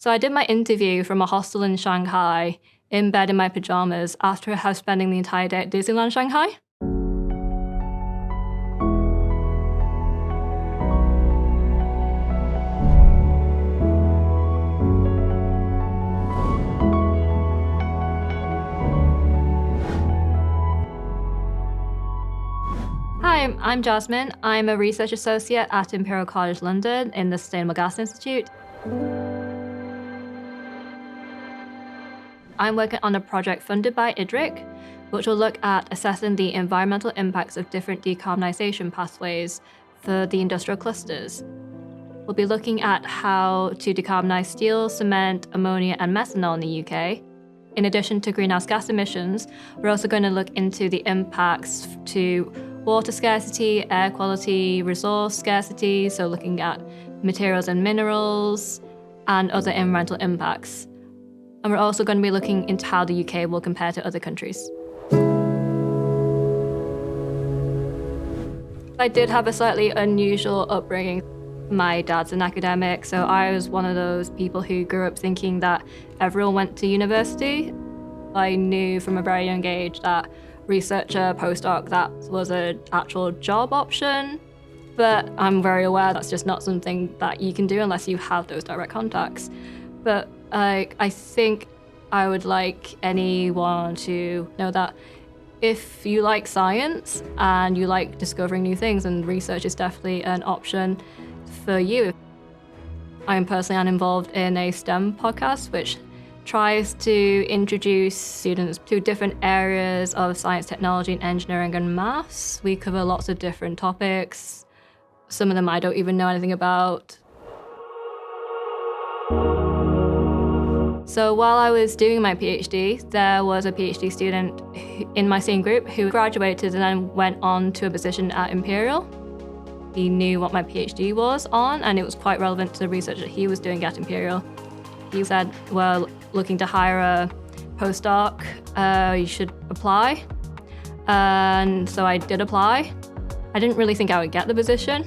So I did my interview from a hostel in Shanghai in bed in my pajamas after spending the entire day at Disneyland Shanghai. Hi, I'm Jasmin. I'm a research associate at Imperial College London in the Sustainable Gas Institute. I'm working on a project funded by IDRIC, which will look at assessing the environmental impacts of different decarbonisation pathways for the industrial clusters. We'll be looking at how to decarbonise steel, cement, ammonia and methanol in the UK. In addition to greenhouse gas emissions, we're also going to look into the impacts to water scarcity, air quality, resource scarcity, so looking at materials and minerals, and other environmental impacts. And we're also going to be looking into how the UK will compare to other countries. I did have a slightly unusual upbringing. My dad's an academic, so I was one of those people who grew up thinking that everyone went to university. I knew from a very young age that researcher, postdoc, that was an actual job option. But I'm very aware that's just not something that you can do unless you have those direct contacts. But I think I would like anyone to know that if you like science and you like discovering new things, and research is definitely an option for you. I'm personally involved in a STEM podcast, which tries to introduce students to different areas of science, technology, and engineering and maths. We cover lots of different topics. Some of them I don't even know anything about. So while I was doing my PhD, there was a PhD student in my same group who graduated and then went on to a position at Imperial. He knew what my PhD was on, and it was quite relevant to the research that he was doing at Imperial. He said, well, looking to hire a postdoc, you should apply. And so I did apply. I didn't really think I would get the position.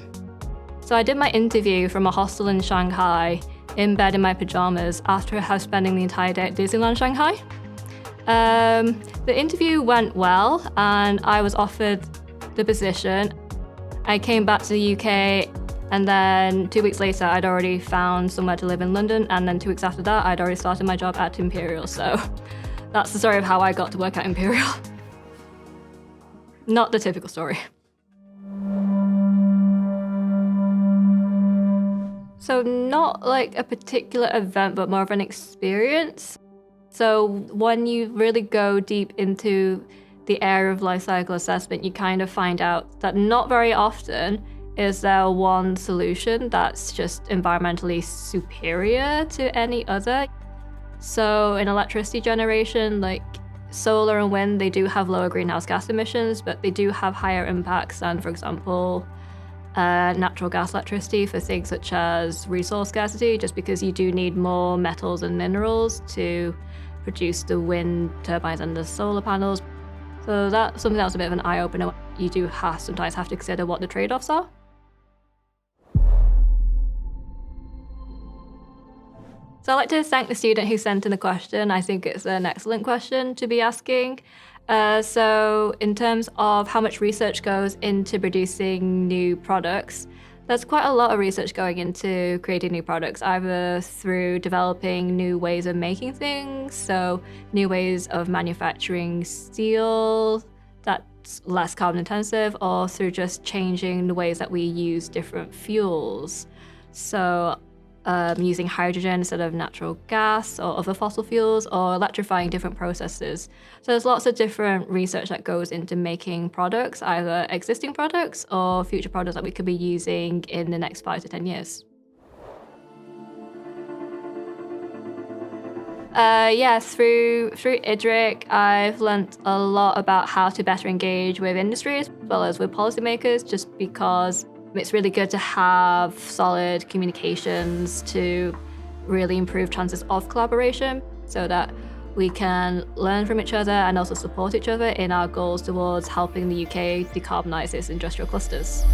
So I did my interview from a hostel in Shanghai in bed in my pajamas after spending the entire day at Disneyland Shanghai. The interview went well and I was offered the position. I came back to the UK, and then 2 weeks later I'd already found somewhere to live in London, and then 2 weeks after that I'd already started my job at Imperial. So that's the story of how I got to work at Imperial. Not the typical story. So not like a particular event, but more of an experience. So when you really go deep into the area of life cycle assessment, you kind of find out that not very often is there one solution that's just environmentally superior to any other. So in electricity generation, like solar and wind, they do have lower greenhouse gas emissions, but they do have higher impacts than, for example, natural gas electricity for things such as resource scarcity, just because you do need more metals and minerals to produce the wind turbines and the solar panels. So that's something that was a bit of an eye-opener. You do sometimes have to consider what the trade-offs are. So I'd like to thank the student who sent in the question. I think it's an excellent question to be asking. So in terms of how much research goes into producing new products, there's quite a lot of research going into creating new products, either through developing new ways of making things, so new ways of manufacturing steel that's less carbon intensive, or through just changing the ways that we use different fuels. So using hydrogen instead of natural gas or other fossil fuels, or electrifying different processes. So there's lots of different research that goes into making products, either existing products or future products that we could be using in the next 5 to 10 years. Yes, through IDRIC, I've learnt a lot about how to better engage with industry as well as with policymakers, just because it's really good to have solid communications to really improve chances of collaboration, so that we can learn from each other and also support each other in our goals towards helping the UK decarbonise its industrial clusters.